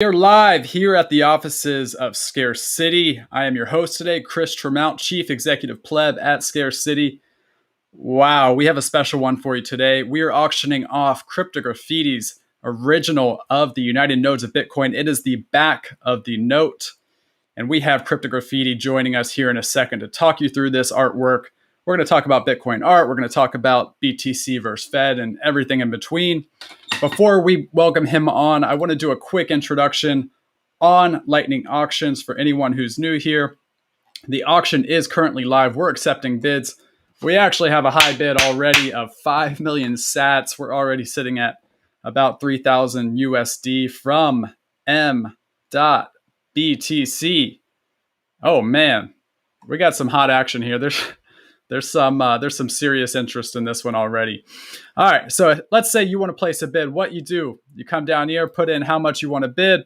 We are live here at the offices of Scarce City. I am your host today, Chris Tremount, Chief Executive Pleb at Scarce City. Wow, we have a special one for you today. We are auctioning off Cryptograffiti's original of the United Nodes of Bitcoin. It is the back of the note. And we have Cryptograffiti joining us here in a second to talk you through this artwork. We're going to talk about Bitcoin art. We're going to talk about BTC versus Fed and everything in between. Before we welcome him on, I want to do a quick introduction on Lightning Auctions for anyone who's new here. The auction is currently live. We're accepting bids. We actually have a high bid already of 5 million sats. We're already sitting at about 3,000 USD from M.BTC. Oh man, we got some hot action here. There's some serious interest in this one already. All right, so let's say you want to place a bid. What you do, you come down here, put in how much you want to bid.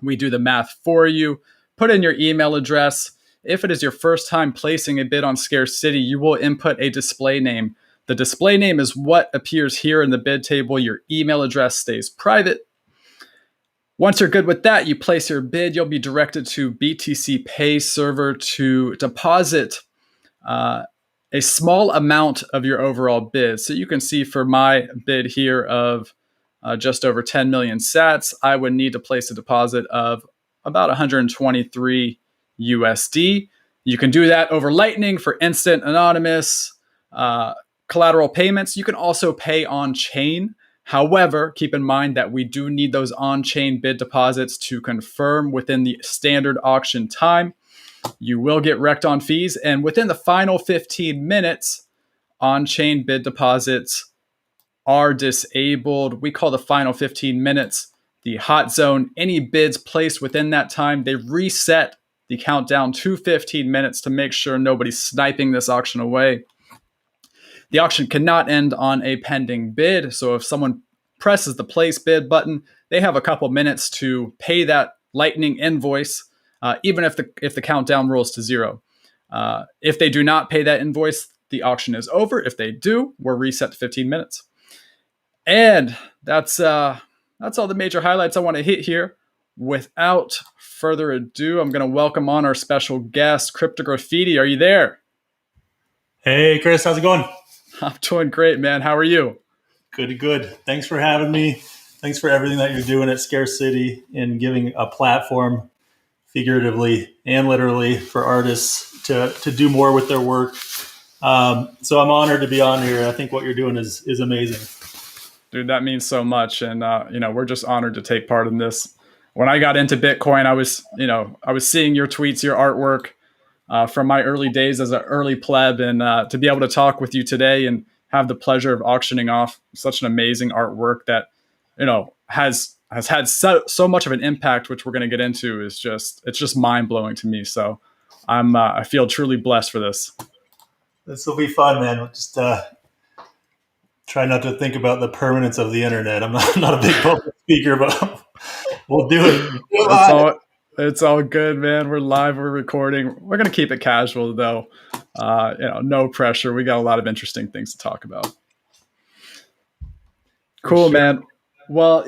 We do the math for you. Put in your email address. If it is your first time placing a bid on Scarce City, you will input a display name. The display name is what appears here in the bid table. Your email address stays private. Once you're good with that, you place your bid. You'll be directed to BTC Pay server to deposit a small amount of your overall bid. So you can see for my bid here of just over 10 million sats, I would need to place a deposit of about 123 USD. You can do that over Lightning for instant, anonymous, collateral payments. You can also pay on chain. However, keep in mind that we do need those on-chain bid deposits to confirm within the standard auction time. You will get wrecked on fees, and within the final 15 minutes, on-chain bid deposits are disabled. We call the final 15 minutes the hot zone. Any bids placed within that time, they reset the countdown to 15 minutes to make sure nobody's sniping this auction away. The auction cannot end on a pending bid, so if someone presses the place bid button, they have a couple minutes to pay that Lightning invoice. Even if the countdown rolls to zero. If they do not pay that invoice, the auction is over. If they do, we're reset to 15 minutes. And that's all the major highlights I want to hit here. Without further ado, I'm going to welcome on our special guest, Cryptograffiti. Are you there? Hey, Chris, how's it going? I'm doing great, man. How are you? Good. Thanks for having me. Thanks for everything that you're doing at Scarce City and giving a platform, figuratively and literally, for artists to do more with their work. So I'm honored to be on here. I think what you're doing is amazing. Dude, that means so much. And, we're just honored to take part in this. When I got into Bitcoin, I was seeing your tweets, your artwork from my early days as an early pleb. And to be able to talk with you today and have the pleasure of auctioning off such an amazing artwork that, has had so much of an impact, which we're going to get into, it's just mind blowing to me. So I feel truly blessed for this. This will be fun, man. We'll just try not to think about the permanence of the internet. I'm not a big public speaker, but we'll do it. It's all good, man. We're live. We're recording. We're going to keep it casual, though. No pressure. We got a lot of interesting things to talk about. Cool, sure. Man. Well,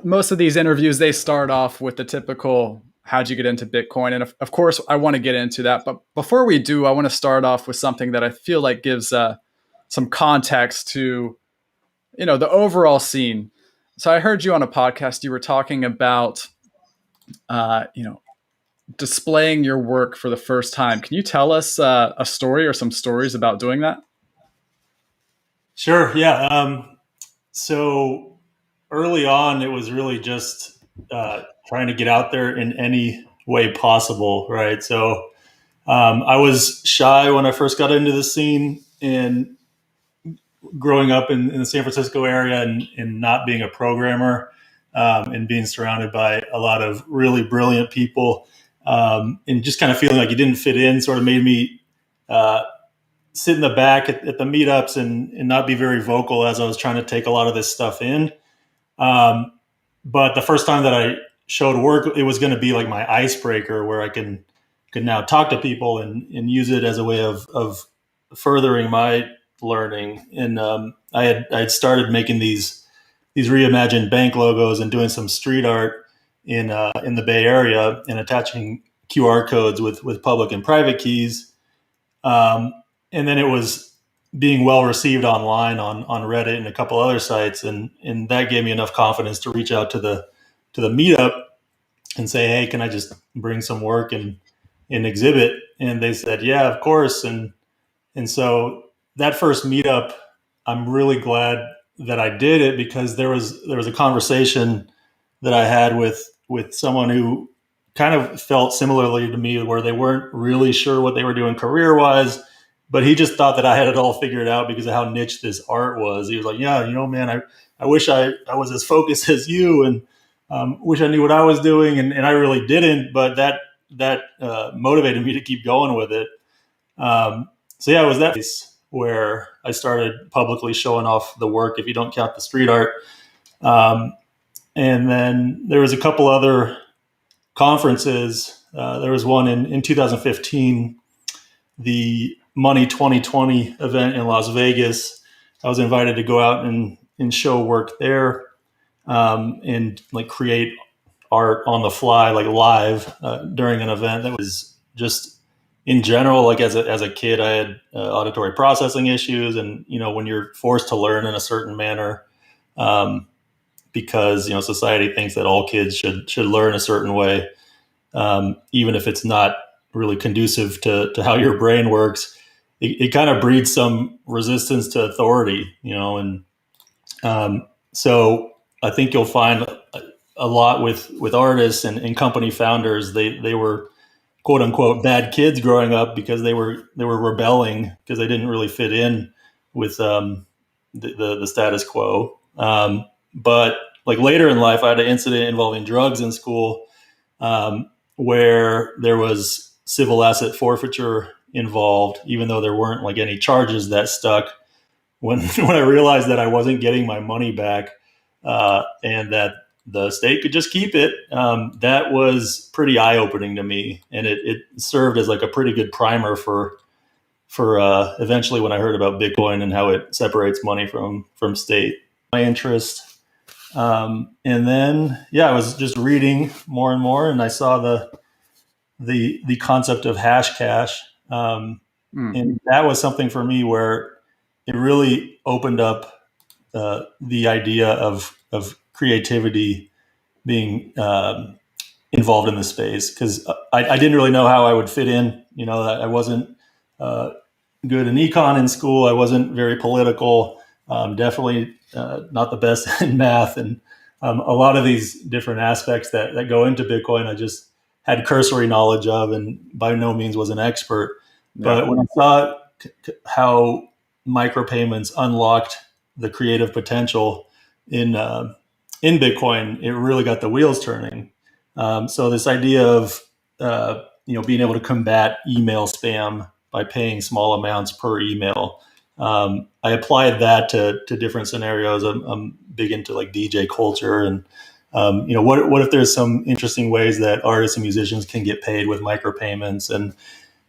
most of these interviews, they start off with the typical, how'd you get into Bitcoin? And of course, I want to get into that. But before we do, I want to start off with something that I feel like gives some context to, the overall scene. So I heard you on a podcast, you were talking about, displaying your work for the first time. Can you tell us a story or some stories about doing that? Sure. Yeah. So early on, it was really just trying to get out there in any way possible, right? So I was shy when I first got into the scene, and growing up in the San Francisco area and not being a programmer and being surrounded by a lot of really brilliant people and just kind of feeling like you didn't fit in sort of made me sit in the back at the meetups and not be very vocal as I was trying to take a lot of this stuff in. But the first time that I showed work, it was going to be like my icebreaker where I could now talk to people and use it as a way of furthering my learning. And I had started making these reimagined bank logos and doing some street art. in the Bay Area and attaching QR codes with public and private keys. And then it was being well received online on Reddit and a couple other sites, and that gave me enough confidence to reach out to the meetup and say, hey, can I just bring some work and exhibit? And they said, yeah, of course. And so that first meetup, I'm really glad that I did it, because there was a conversation that I had with someone who kind of felt similarly to me, where they weren't really sure what they were doing career wise, but he just thought that I had it all figured out because of how niche this art was. He was like, yeah, man, I wish I was as focused as you, and wish I knew what I was doing. And I really didn't, but that motivated me to keep going with it. So yeah, it was that case where I started publicly showing off the work, if you don't count the street art. And then there was a couple other conferences. There was one in 2015, the Money 2020 event in Las Vegas. I was invited to go out and show work there, and like create art on the fly, like live, during an event that was just, in general, like as a kid, I had auditory processing issues, and when you're forced to learn in a certain manner, because society thinks that all kids should learn a certain way, even if it's not really conducive to how your brain works. It kind of breeds some resistance to authority, and so I think you'll find a lot with artists and company founders. They were quote unquote bad kids growing up because they were rebelling because they didn't really fit in with the status quo. But like later in life, I had an incident involving drugs in school, where there was civil asset forfeiture involved, even though there weren't like any charges that stuck. When I realized that I wasn't getting my money back, and that the state could just keep it, that was pretty eye opening to me, and it served as like a pretty good primer for eventually when I heard about Bitcoin and how it separates money from state. My interest. And then, I was just reading more and more, and I saw the concept of Hashcash. And that was something for me where it really opened up the idea of creativity being involved in the space, because I didn't really know how I would fit in. I wasn't good in econ in school. I wasn't very political. Definitely not the best in math, and a lot of these different aspects that go into Bitcoin, I just had cursory knowledge of, and by no means was an expert. Yeah. But when I saw how micropayments unlocked the creative potential in Bitcoin, it really got the wheels turning. So this idea of being able to combat email spam by paying small amounts per email, I applied that to different scenarios. I'm big into like DJ culture, and what if there's some interesting ways that artists and musicians can get paid with micropayments, and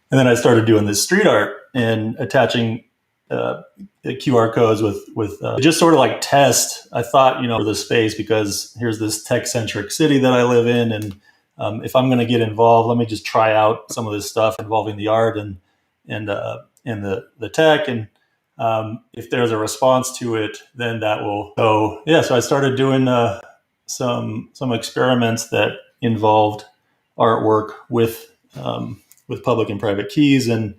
then I started doing this street art and attaching QR codes with just sort of like test. I thought, for the space, because here's this tech centric city that I live in, and if I'm going to get involved, let me just try out some of this stuff involving the art and the tech, and if there's a response to it, then that will go. So I started doing some experiments that involved artwork with public and private keys, and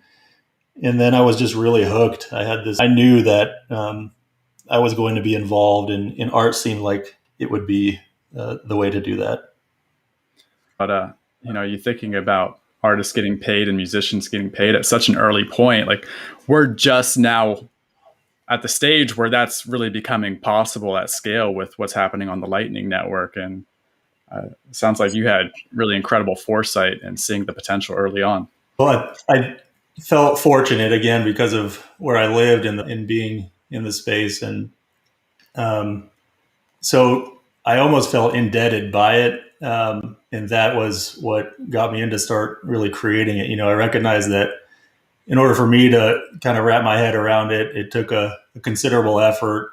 then I was just really hooked. I knew that I was going to be involved in art. Seemed like it would be the way to do that. But you're thinking about artists getting paid and musicians getting paid at such an early point. Like, we're just now at the stage where that's really becoming possible at scale with what's happening on the Lightning Network. And it sounds like you had really incredible foresight and seeing the potential early on. Well, I felt fortunate, again, because of where I lived and being in the space. And so I almost felt indebted by it. And that was what got me into start really creating it. I recognized that in order for me to kind of wrap my head around it, it took a considerable effort.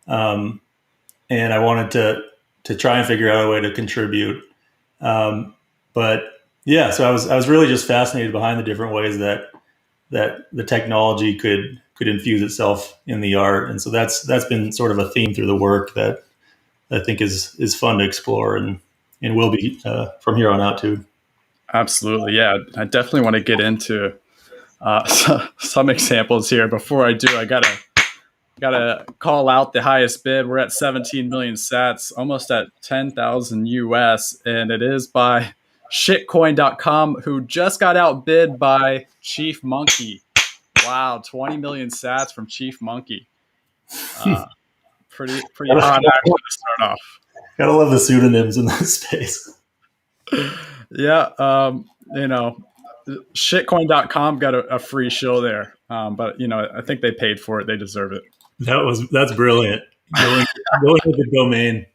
And I wanted to try and figure out a way to contribute. But yeah, so I was really just fascinated behind the different ways that the technology could infuse itself in the art, and so that's been sort of a theme through the work that I think is fun to explore and will be from here on out too. Absolutely. Yeah. I definitely want to get into some examples here. Before I do, I gotta call out the highest bid. We're at 17 million sats, almost at 10,000 US, and it is by shitcoin.com, who just got outbid by Chief Monkey. Wow, 20 million sats from Chief Monkey. Pretty hot action to start off. Gotta love the pseudonyms in this space. Yeah, shitcoin.com got a free show there, but I think they paid for it. They deserve it. That's brilliant. Going with the domain.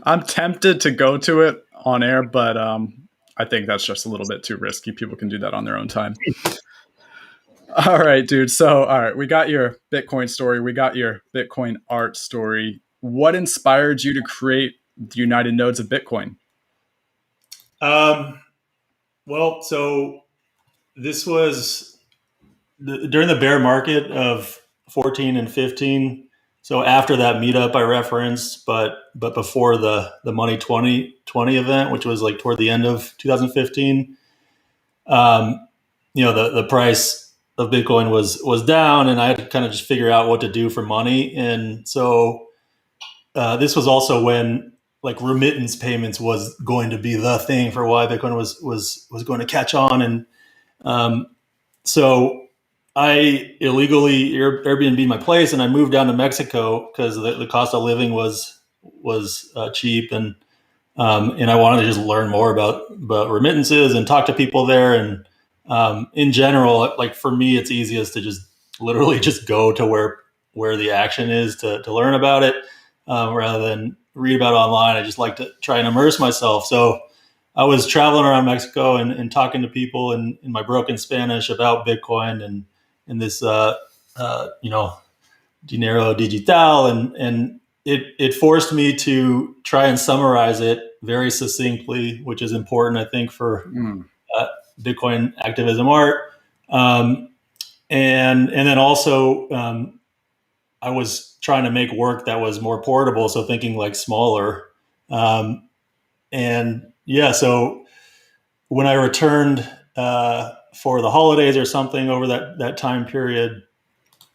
I'm tempted to go to it on air, but I think that's just a little bit too risky. People can do that on their own time. All right, dude. So, all right, we got your Bitcoin story. We got your Bitcoin art story. What inspired you to create the United Nodes of Bitcoin? Well, so this was during the bear market of 14 and 15. So after that meetup I referenced, but before the Money 2020 event, which was like toward the end of 2015, the price of Bitcoin was down, and I had to kind of just figure out what to do for money. And so this was also when like remittance payments was going to be the thing for why Bitcoin was going to catch on. And so I illegally Airbnb my place, and I moved down to Mexico because the cost of living was cheap, and I wanted to just learn more about remittances and talk to people there. And in general, like for me, it's easiest to just literally just go to where the action is to learn about it, rather than read about it online. I just like to try and immerse myself. So I was traveling around Mexico and talking to people in my broken Spanish about Bitcoin and this, dinero digital. And it forced me to try and summarize it very succinctly, which is important, I think, for Bitcoin activism art. And then also, I was trying to make work that was more portable. So thinking like smaller. And yeah, so when I returned for the holidays or something over that time period,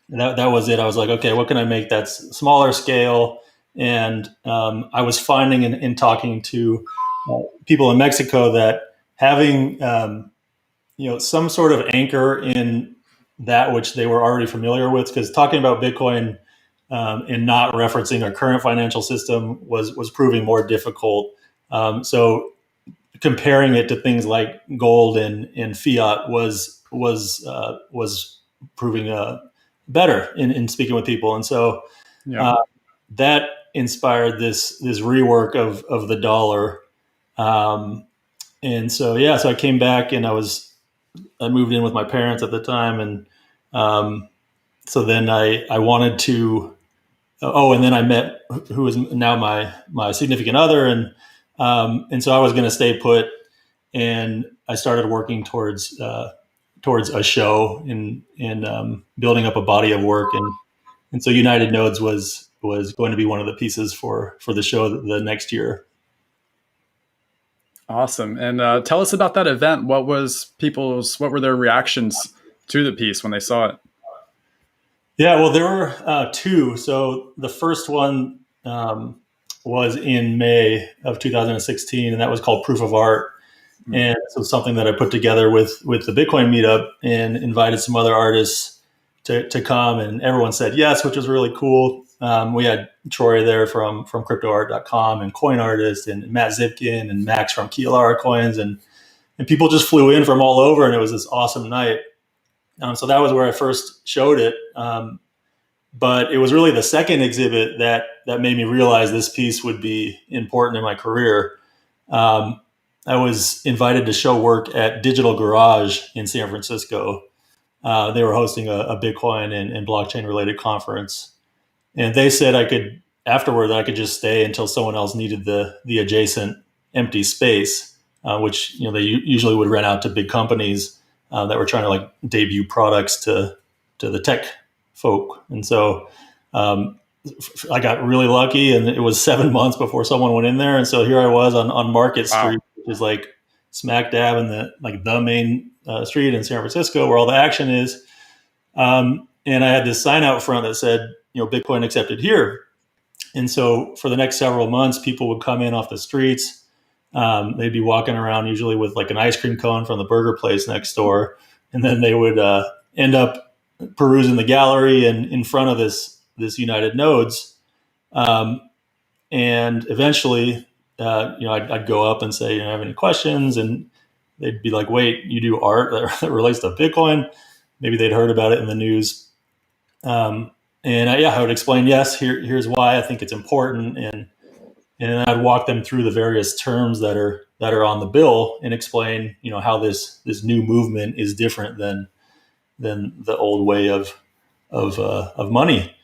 that was it. I was like, okay, what can I make that's smaller scale? And I was finding in talking to people in Mexico that having some sort of anchor in that which they were already familiar with, because talking about Bitcoin and not referencing our current financial system was proving more difficult. So comparing it to things like gold and fiat was proving better in speaking with people. And so that inspired this rework of the dollar. And so, yeah, so I came back and I moved in with my parents at the time. And so then I wanted to, and then I met who is now my significant other. And so I was going to stay put, and I started working towards a show and building up a body of work. And so United Nodes was going to be one of the pieces for the show the next year. Awesome. And tell us about that event. What were their reactions to the piece when they saw it? Yeah, well, there were two. So the first one was in May of 2016, and that was called Proof of Art. Mm-hmm. And so something that I put together with the Bitcoin meetup and invited some other artists to come, and everyone said yes, which was really cool. We had Troy there from cryptoart.com and Coin Artist, and Matt Zipkin and Max from Keylara Coins, and people just flew in from all over, and it was this awesome night. So that was where I first showed it. But it was really the second exhibit that made me realize this piece would be important in my career. I was invited to show work at Digital Garage in San Francisco. They were hosting a Bitcoin and blockchain related conference. And they said afterward, I could just stay until someone else needed the adjacent empty space, which they usually would rent out to big companies that were trying to like debut products to the tech folk. And so I got really lucky, and it was 7 months before someone went in there. And so here I was on Market Wow. Street, which is like smack dab in the main street in San Francisco where all the action is. And I had this sign out front that said, Bitcoin accepted here. And so for the next several months, people would come in off the streets. They'd be walking around usually with like an ice cream cone from the burger place next door. And then they would end up perusing the gallery and in front of this United Nodes. And eventually, I'd go up and say, I have any questions? And they'd be like, wait, you do art that relates to Bitcoin? Maybe they'd heard about it in the news. I would explain, yes, here's why I think it's important. And I'd walk them through the various terms that are on the bill and explain, how this new movement is different than the old way of money.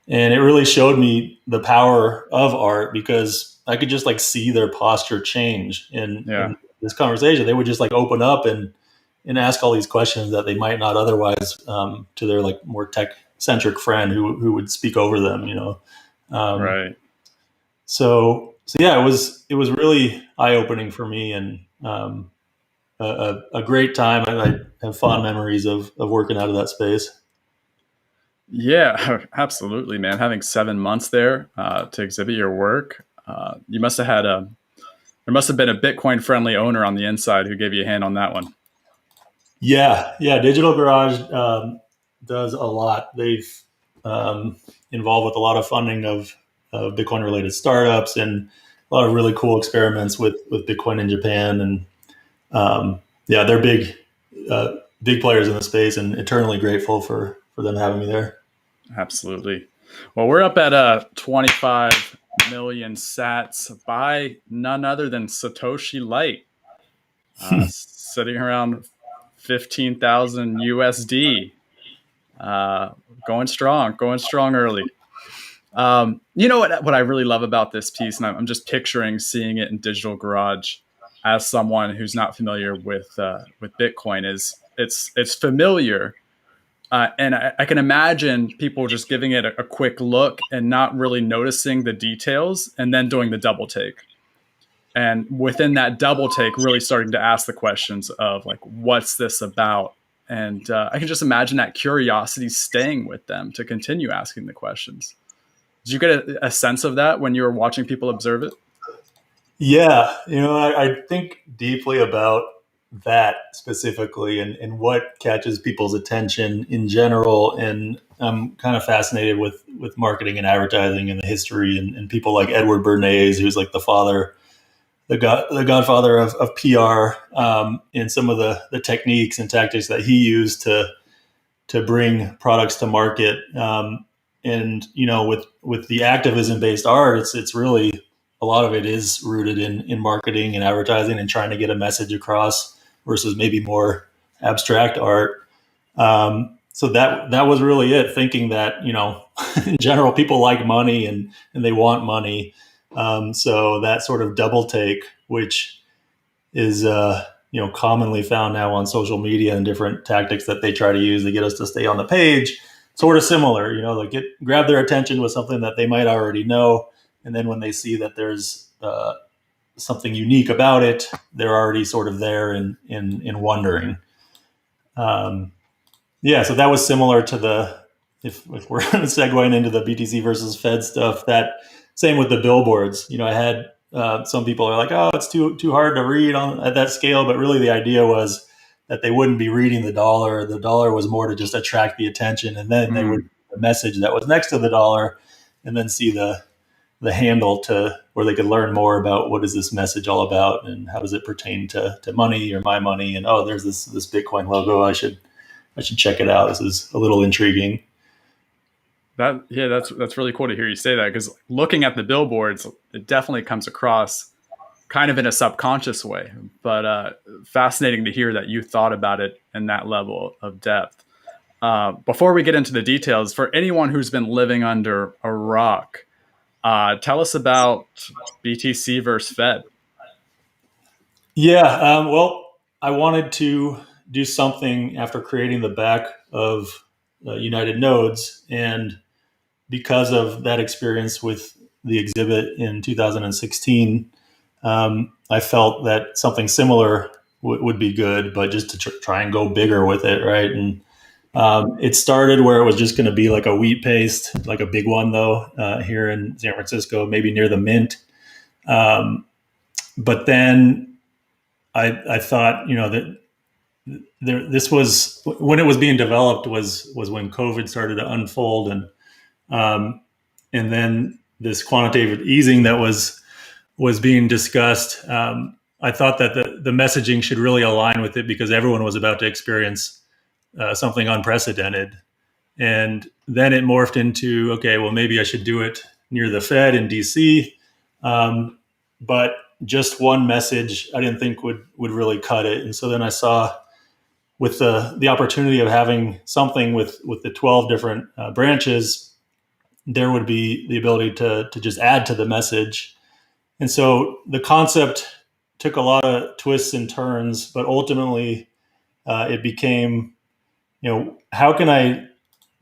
And it really showed me the power of art, because I could just like see their posture change in this conversation. They would just like open up and ask all these questions that they might not otherwise to their like more tech centric friend who would speak over them, Right. So yeah, it was really eye opening for me, and a great time. I have fond memories of working out of that space. Yeah, absolutely, man. Having 7 months there to exhibit your work, you must have there must have been a Bitcoin friendly owner on the inside who gave you a hand on that one. Yeah. Digital Garage does a lot. They've involved with a lot of funding of Bitcoin related startups and a lot of really cool experiments with Bitcoin in Japan. And they're big players in the space, and eternally grateful for them having me there. Absolutely. Well, we're up at 25 million sats by none other than Satoshi Light, sitting around 15,000 USD. Going strong early. You know what I really love about this piece, and I'm just picturing seeing it in Digital Garage as someone who's not familiar with Bitcoin, is it's familiar. And I can imagine people just giving it a quick look and not really noticing the details, and then doing the double take. And within that double take, really starting to ask the questions of like, what's this about? And I can just imagine that curiosity staying with them to continue asking the questions. Did you get a sense of that when you were watching people observe it? Yeah, I think deeply about that specifically, and what catches people's attention in general. And I'm kind of fascinated with marketing and advertising and the history, and people like Edward Bernays, who's like the godfather of PR, and some of the techniques and tactics that he used to bring products to market. And with the activism based art, it's really, a lot of it is rooted in marketing and advertising and trying to get a message across, versus maybe more abstract art. So that was really it, thinking that, in general, people like money and they want money. So that sort of double take, which is, commonly found now on social media and different tactics that they try to use to get us to stay on the page, sort of similar, like grab their attention with something that they might already know. And then when they see that there's something unique about it, they're already sort of there in wondering. So that was similar to if we're segueing into the BTC versus Fed stuff, that same with the billboards. I had some people are like, oh, it's too hard to read at that scale, but really the idea was that they wouldn't be reading the dollar. The dollar was more to just attract the attention, and then they would the message that was next to the dollar, and then see the handle to where they could learn more about what is this message all about, and how does it pertain to money or my money, and there's this Bitcoin logo. I should check it out. This is a little intriguing. That's really cool to hear you say that, because looking at the billboards, it definitely comes across kind of in a subconscious way, but fascinating to hear that you thought about it in that level of depth. Before we get into the details, for anyone who's been living under a rock, tell us about BTC versus Fed. Yeah, well, I wanted to do something after creating the back of United Nodes, and because of that experience with the exhibit in 2016, I felt that something similar would be good, but just to try and go bigger with it, right? And it started where it was just going to be like a wheat paste, like a big one though, here in San Francisco, maybe near the Mint. Um, but then I thought, that this was when it was being developed was when COVID started to unfold, um, and then this quantitative easing that was being discussed. I thought that the messaging should really align with it because everyone was about to experience something unprecedented. And then it morphed into, okay, well, maybe I should do it near the Fed in DC. But just one message I didn't think would really cut it. And so then I saw with the opportunity of having something with the 12 different branches, there would be the ability to just add to the message. And so the concept took a lot of twists and turns, but ultimately it became, how can I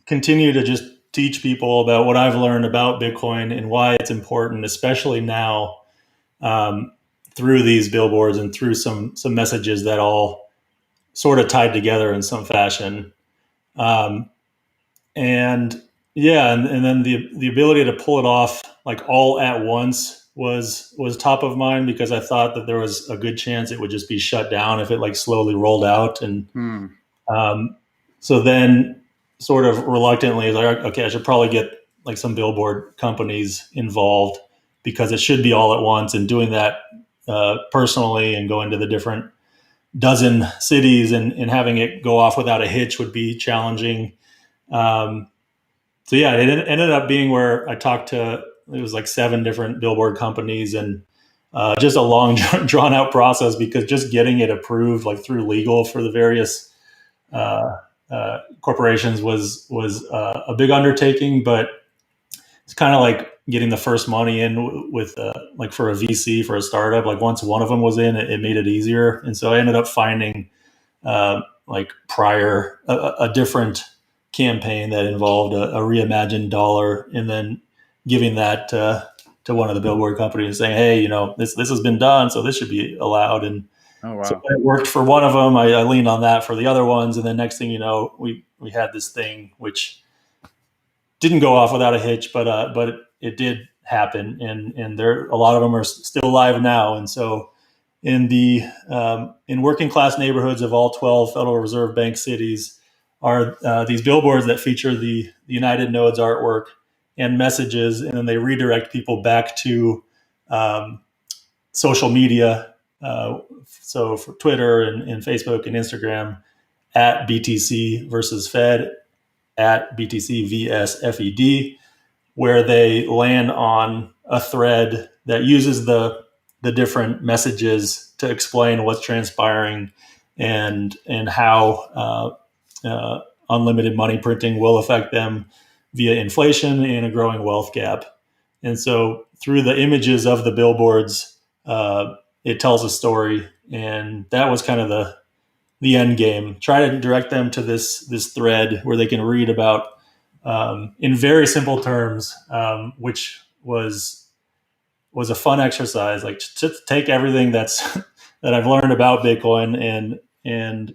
continue to just teach people about what I've learned about Bitcoin and why it's important, especially now, um, through these billboards and through some messages that all sort of tied together in some fashion. Um, and yeah, and then the ability to pull it off like all at once was top of mind because I thought that there was a good chance it would just be shut down if it like slowly rolled out. And Hmm. um, so then sort of reluctantly like, okay, I should probably get like some billboard companies involved because it should be all at once, and doing that personally and going to the different dozen cities and having it go off without a hitch would be challenging. Um, so yeah, it ended up being where I talked to, it was like 7 different billboard companies, and just a long drawn out process because just getting it approved like through legal for the various corporations was a big undertaking, but it's kind of like getting the first money in with like for a VC for a startup. Like once one of them was in, it made it easier, and so I ended up finding like prior a different campaign that involved a reimagined dollar, and then giving that to one of the billboard companies, saying, "Hey, this has been done, so this should be allowed." And Oh so wow. when it worked for one of them, I leaned on that for the other ones, and then next thing you know, we had this thing which didn't go off without a hitch, but it did happen, and there a lot of them are still alive now, and so in working class neighborhoods of all 12 Federal Reserve Bank cities are these billboards that feature the United Nodes artwork and messages, and then they redirect people back to um, social media. So for Twitter and Facebook and Instagram at BTC versus Fed, at BTC vs FED, where they land on a thread that uses the different messages to explain what's transpiring and how unlimited money printing will affect them via inflation and a growing wealth gap. And so through the images of the billboards, it tells a story, and that was kind of the end game. Try to direct them to this thread where they can read about in very simple terms, which was a fun exercise. Like to take everything that I've learned about Bitcoin and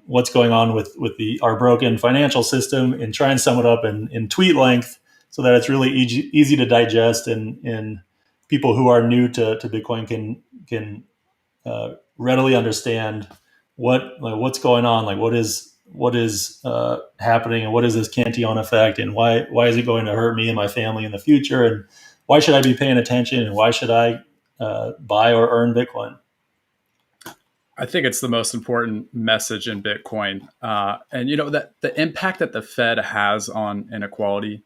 what's going on with our broken financial system, and try and sum it up in tweet length so that it's really easy to digest, and people who are new to Bitcoin can readily understand what's going on, like what is happening, and what is this Cantillon effect, and why is it going to hurt me and my family in the future, and why should I be paying attention, and why should I buy or earn Bitcoin? I think it's the most important message in Bitcoin, and that the impact that the Fed has on inequality,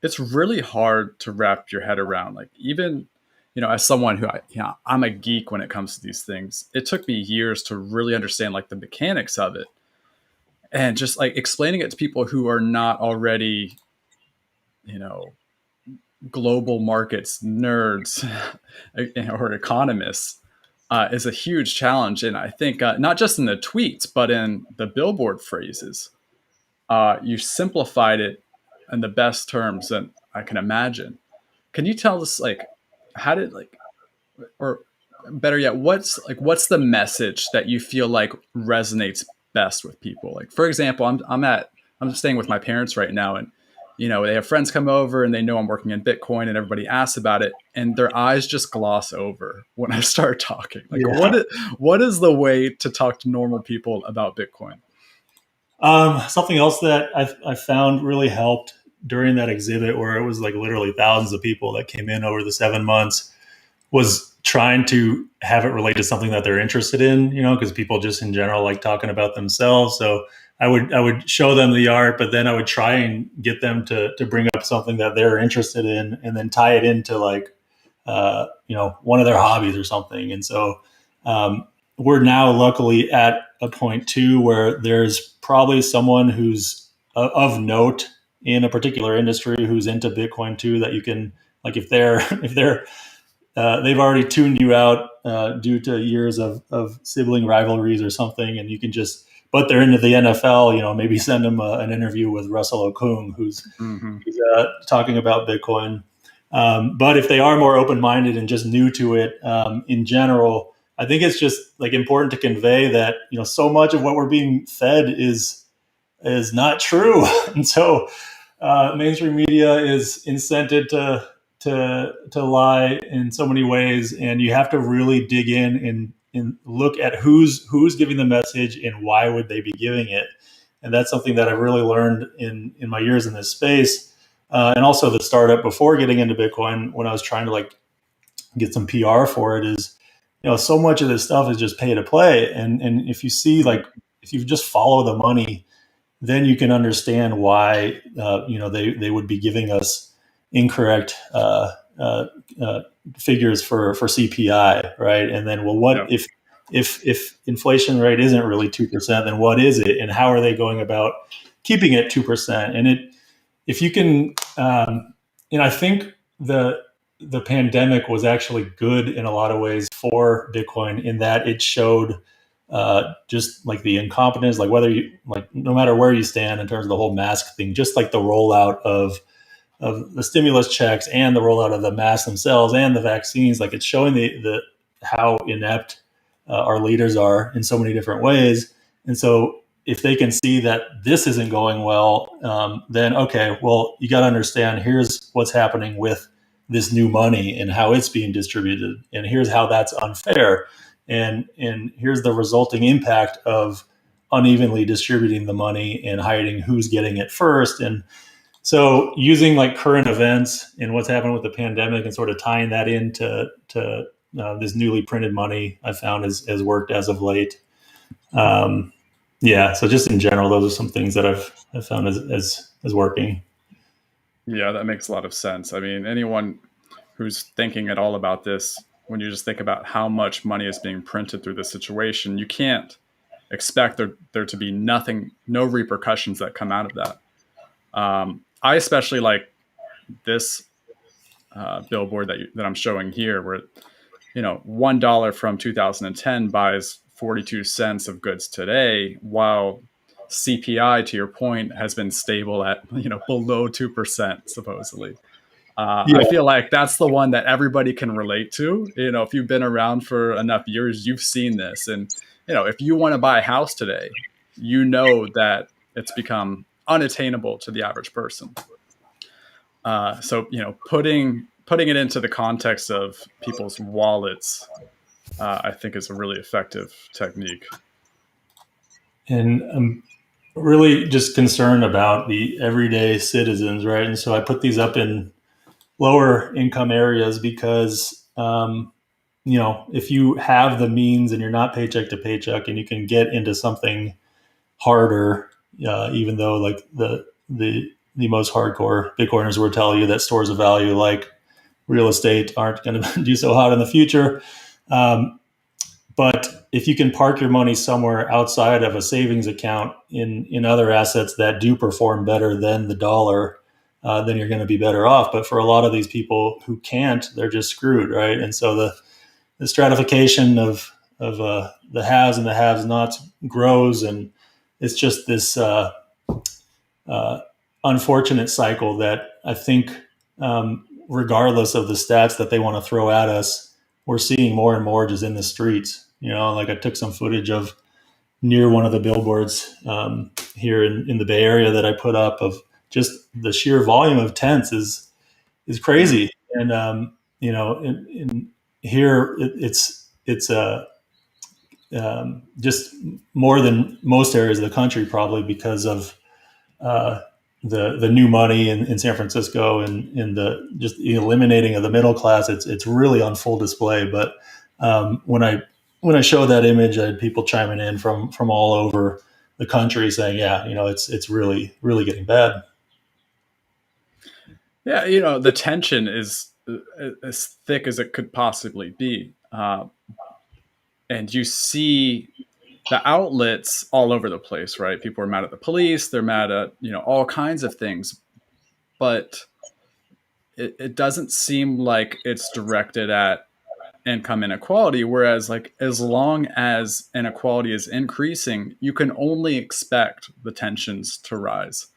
it's really hard to wrap your head around. Like even, as someone who I'm a geek when it comes to these things. It took me years to really understand like the mechanics of it, and just like explaining it to people who are not already, you know, global markets nerds or economists. is a huge challenge. And I think not just in the tweets, but in the billboard phrases, you simplified it in the best terms that I can imagine. Can you tell us, like, how did, like, or better yet, what's the message that you feel like resonates best with people? Like, for example, I'm staying with my parents right now, and they have friends come over and they know I'm working in Bitcoin, and everybody asks about it, and their eyes just gloss over when I start talking. Like, Yeah. what is the way to talk to normal people about Bitcoin? Something else that I found really helped during that exhibit, where it was like literally thousands of people that came in over the 7 months, was trying to have it relate to something that they're interested in, because people just in general like talking about themselves. So I would show them the art, but then I would try and get them to bring up something that they're interested in, and then tie it into like one of their hobbies or something. And so we're now luckily at a point too where there's probably someone who's of note in a particular industry who's into Bitcoin too, that you can, like, if they're they've already tuned you out due to years of sibling rivalries or something, and you can just, but they're into the NFL, maybe send them an interview with Russell Okung, who's Mm-hmm. talking about Bitcoin. But if they are more open-minded and just new to it, in general, I think it's just like important to convey that so much of what we're being fed is not true, and so mainstream media is incented to lie in so many ways, and you have to really dig in and look at who's giving the message and why would they be giving it. And that's something that I've really learned in my years in this space, and also the startup before getting into Bitcoin, when I was trying to like get some PR for it, is so much of this stuff is just pay to play, and if you see, like, if you just follow the money, then you can understand why they would be giving us incorrect figures for CPI, right? And then, well, what Yeah. if inflation rate isn't really 2%, then what is it, and how are they going about keeping it 2%? And if you can, I think the pandemic was actually good in a lot of ways for Bitcoin, in that it showed just like the incompetence, like whether you, like, no matter where you stand in terms of the whole mask thing, just like the rollout of the stimulus checks and the rollout of the masks themselves and the vaccines, like, it's showing the how inept our leaders are in so many different ways. And so if they can see that this isn't going well, then okay, well, you got to understand, here's what's happening with this new money and how it's being distributed, and here's how that's unfair, and here's the resulting impact of unevenly distributing the money and hiding who's getting it first. And so using like current events and what's happened with the pandemic and sort of tying that into this newly printed money, I found has worked as of late. Yeah, so just in general, those are some things that I've found as working. Yeah, that makes a lot of sense. I mean, anyone who's thinking at all about this, when you just think about how much money is being printed through this situation, you can't expect there to be no repercussions that come out of that. I especially like this billboard that I'm showing here, where $1 from 2010 buys 42 cents of goods today, while CPI, to your point, has been stable at below 2% supposedly. I Yeah, feel like that's the one that everybody can relate to. If you've been around for enough years, you've seen this. And if you want to buy a house today, that it's become unattainable to the average person. So putting it into the context of people's wallets, I think is a really effective technique. and I'm really just concerned about the everyday citizens, right? And so I put these up in lower income areas because if you have the means and you're not paycheck to paycheck and you can get into something harder, even though like the most hardcore Bitcoiners will tell you that stores of value like real estate aren't going to do so hot in the future. But if you can park your money somewhere outside of a savings account in other assets that do perform better than the dollar, then you're going to be better off. But for a lot of these people who can't, they're just screwed, right? And so the the stratification of the haves and the have-nots grows, and it's just this unfortunate cycle that I think, regardless of the stats that they want to throw at us, we're seeing more and more just in the streets. Like I took some footage of near one of the billboards here in the Bay Area that I put up of just the sheer volume of tents is crazy. And in here it's just more than most areas of the country, probably because of the new money in San Francisco and the just the eliminating of the middle class. It's really on full display. But when I showed that image, I had people chiming in from all over the country saying, "Yeah, it's really getting bad." Yeah, the tension is as thick as it could possibly be, and you see the outlets all over the place, right? People are mad at the police, they're mad at all kinds of things, but it doesn't seem like it's directed at income inequality. Whereas, like, as long as inequality is increasing, you can only expect the tensions to rise.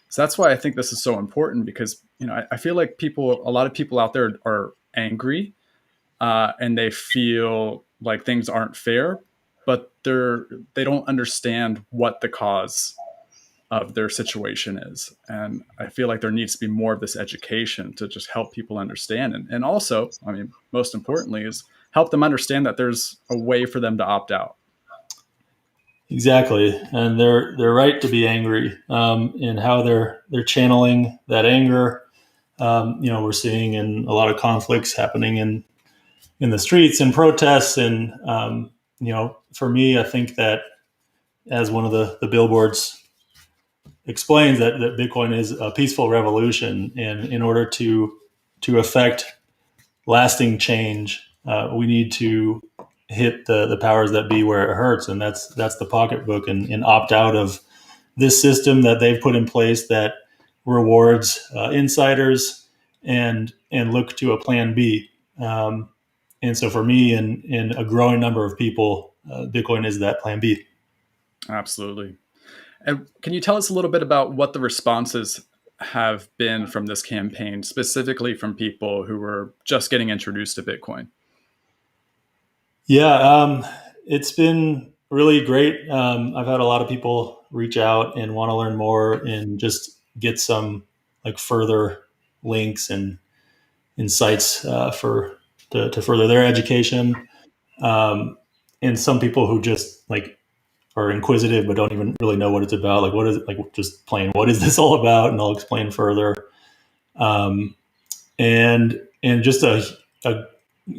So that's why I think this is so important, because I feel like a lot of people out there are angry, and they feel like things aren't fair, but they don't understand what the cause of their situation is. And I feel like there needs to be more of this education to just help people understand. And also, I mean, most importantly, is help them understand that there's a way for them to opt out. Exactly, and they're right to be angry in how they're channeling that anger. We're seeing in a lot of conflicts happening in the streets and protests, and for me, I think that, as one of the billboards explains, that Bitcoin is a peaceful revolution, and in order to affect lasting change, we need to hit the powers that be where it hurts, and that's the pocketbook, and opt out of this system that they've put in place that rewards insiders and look to a plan B. And so for me and a growing number of people, Bitcoin is that plan B. Absolutely. And can you tell us a little bit about what the responses have been from this campaign, specifically from people who were just getting introduced to Bitcoin? Yeah, it's been really great. I've had a lot of people reach out and want to learn more and just get some like further links and insights to further their education. And some people who just like are inquisitive but don't even really know what it's about. Like, what is it? Like, just plain, what is this all about? And I'll explain further. And just a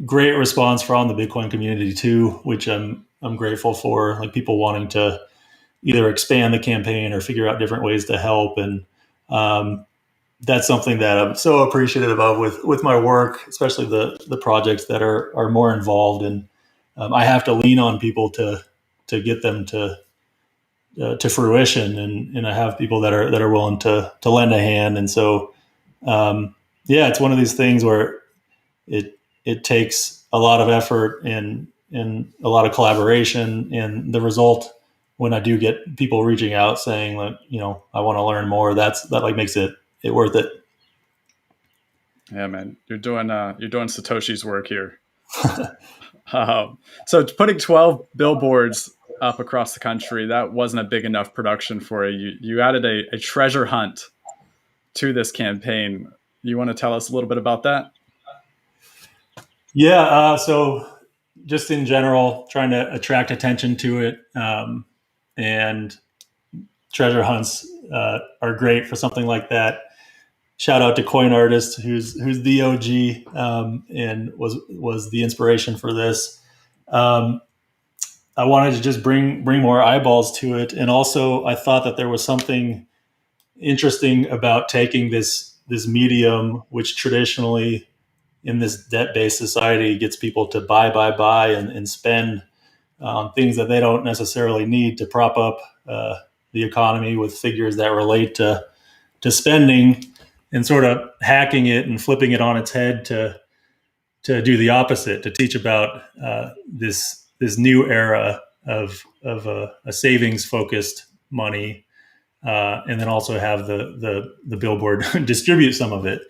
great response from the Bitcoin community too, which I'm grateful for. Like, people wanting to either expand the campaign or figure out different ways to help, and that's something that I'm so appreciative of with my work, especially the projects that are more involved. And I have to lean on people to get them to fruition, and I have people that are willing to lend a hand. And so it's one of these things where it takes a lot of effort and a lot of collaboration, and the result, when I do get people reaching out saying, like, I want to learn more, that like makes it worth it. Yeah, man, you're doing Satoshi's work here. So putting 12 billboards up across the country, that wasn't a big enough production for you. You added a treasure hunt to this campaign. You want to tell us a little bit about that? Yeah. So just in general, trying to attract attention to it, and treasure hunts are great for something like that. Shout out to Coin Artist, who's the OG, and was the inspiration for this. I wanted to just bring more eyeballs to it, and also I thought that there was something interesting about taking this medium, which traditionally in this debt-based society gets people to buy and spend on things that they don't necessarily need, to prop up the economy with figures that relate to spending, and sort of hacking it and flipping it on its head to to do the opposite, to teach about this new era of a savings focused money, and then also have the billboard distribute some of it.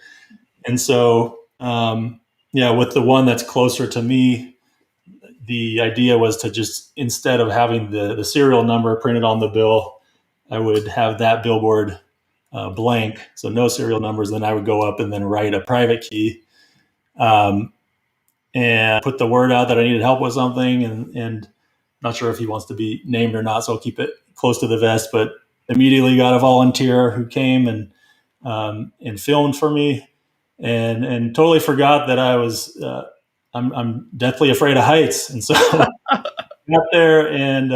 And so, with the one that's closer to me, the idea was to just, instead of having the serial number printed on the bill, I would have that billboard blank, so no serial numbers. Then I would go up and then write a private key, and put the word out that I needed help with something. And not sure if he wants to be named or not, so I'll keep it close to the vest. But immediately got a volunteer who came and filmed for me, and totally forgot that I was I'm deathly afraid of heights, and so got there and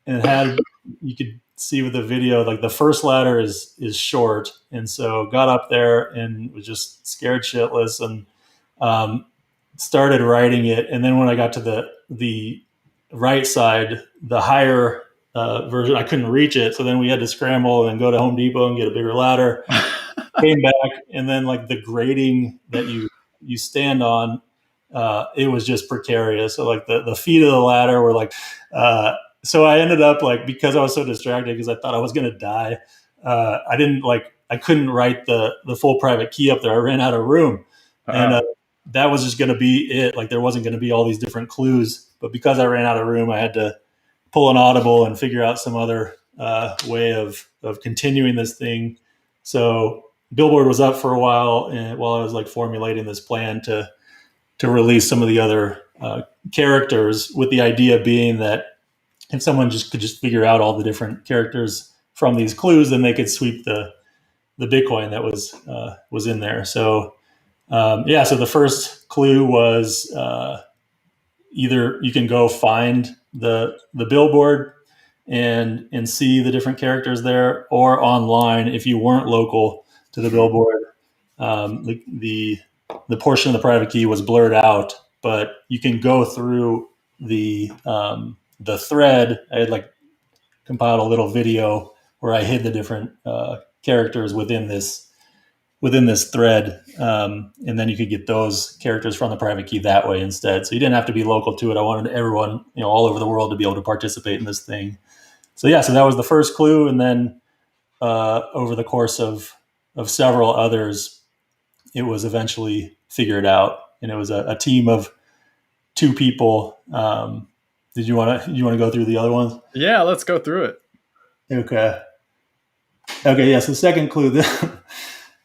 had, you could see with the video, like the first ladder is short, and so got up there and was just scared shitless, and started writing it. And then when I got to the right side, the higher version, I couldn't reach it, so then we had to scramble and go to Home Depot and get a bigger ladder. Came back, and then like the grading that you stand on, it was just precarious. So like the feet of the ladder were like, so I ended up, like, because I was so distracted because I thought I was going to die, I couldn't write the full private key up there. I ran out of room. And that was just going to be it. Like, there wasn't going to be all these different clues, but because I ran out of room, I had to pull an audible and figure out some other way of continuing this thing. So billboard was up for a while, and while I was like formulating this plan to release some of the other characters, with the idea being that if someone could figure out all the different characters from these clues, then they could sweep the Bitcoin that was in there. So so the first clue was either you can go find the billboard and see the different characters there, or online, if you weren't local to the billboard, the portion of the private key was blurred out, but you can go through the thread. I had like compiled a little video where I hid the different characters within this thread, and then you could get those characters from the private key that way instead. So you didn't have to be local to it. I wanted everyone, all over the world, to be able to participate in this thing. So that was the first clue, and then over the course of several others, it was eventually figured out, and it was a team of 2 people. Did you want to go through the other ones? Yeah, let's go through it. Okay. Yeah. So the second clue,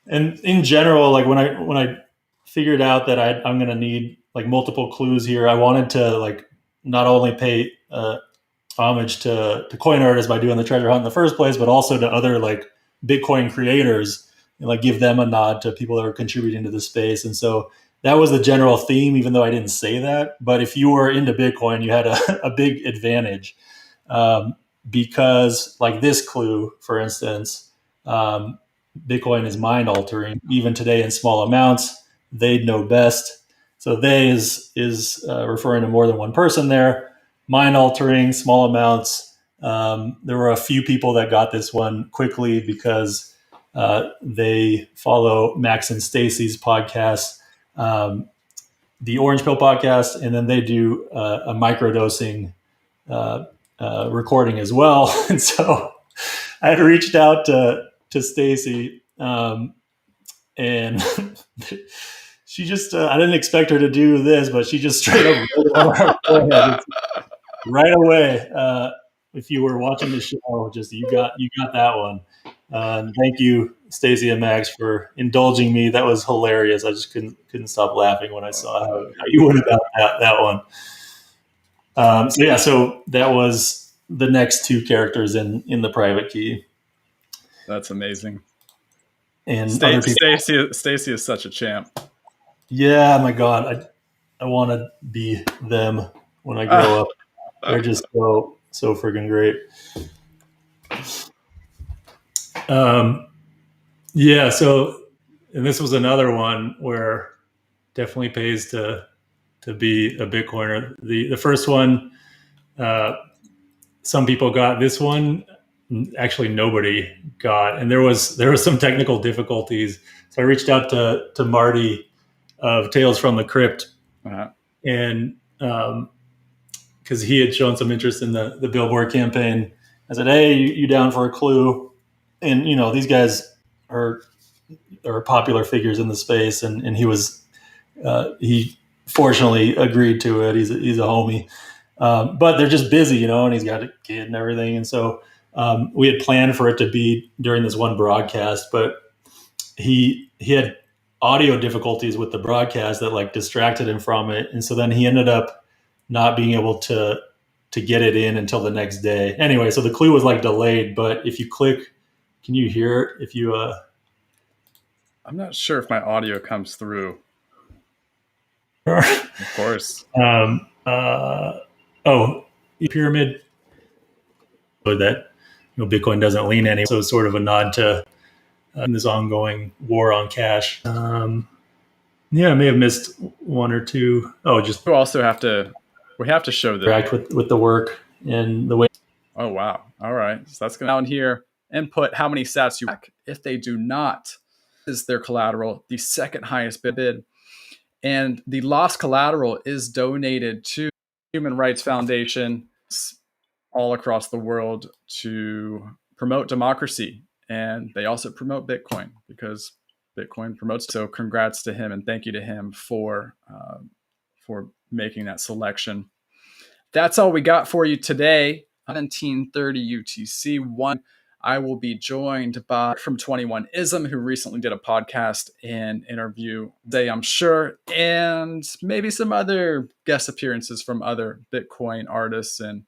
and in general, like when I figured out that I'm going to need like multiple clues here, I wanted to like not only pay homage to coin artists by doing the treasure hunt in the first place, but also to other like Bitcoin creators, and like give them a nod to people that are contributing to the space. And so that was the general theme, even though I didn't say that. But if you were into Bitcoin, you had a big advantage, because like this clue, for instance, Bitcoin is mind altering. Even today in small amounts, they'd know best. So they is referring to more than one person there. Mind altering, small amounts. There were a few people that got this one quickly because they follow Max and Stacy's podcast, the Orange Pill podcast, and then they do a microdosing recording as well. And so I had reached out to Stacy, and she just I didn't expect her to do this, but she just straight up right away. If you were watching the show, just you got that one. Thank you, Stacy and Max, for indulging me. That was hilarious. I just couldn't stop laughing when I saw how you went about that one. So that was the next 2 characters in the private key. That's amazing. And Stacy is such a champ. Yeah, my God, I want to be them when I grow up. They're just so freaking great. So, and this was another one where definitely pays to be a Bitcoiner. The first one, some people got. This one, actually nobody got, and there was some technical difficulties. So I reached out to Marty of Tales from the Crypt, Uh-huh. and because he had shown some interest in the billboard campaign, I said, "Hey, you down for a clue?" And these guys are popular figures in the space, and he fortunately agreed to it. He's a homie, but they're just busy, and he's got a kid and everything, and so we had planned for it to be during this one broadcast, but he had audio difficulties with the broadcast that like distracted him from it, and so then he ended up not being able to get it in until the next day. Anyway, so the clue was like delayed, but if you click, can you hear it? If you I'm not sure if my audio comes through. Of course. Pyramid, that Bitcoin doesn't lean any, so it's sort of a nod to this ongoing war on cash. I may have missed one or two. Just we also have to show this interact with the work and the way. Oh wow! All right, so that's going down here. Input how many sats you back. If they do not, is their collateral the second highest bid, and the lost collateral is donated to Human Rights Foundation all across the world to promote democracy, and they also promote Bitcoin because Bitcoin promotes. So congrats to him and thank you to him for making that selection. That's all we got for you today. 1730 UTC 1. I will be joined by from 21ism, who recently did a podcast and interview today, I'm sure, and maybe some other guest appearances from other Bitcoin artists and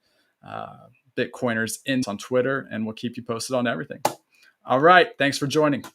Bitcoiners on Twitter, and we'll keep you posted on everything. All right. Thanks for joining.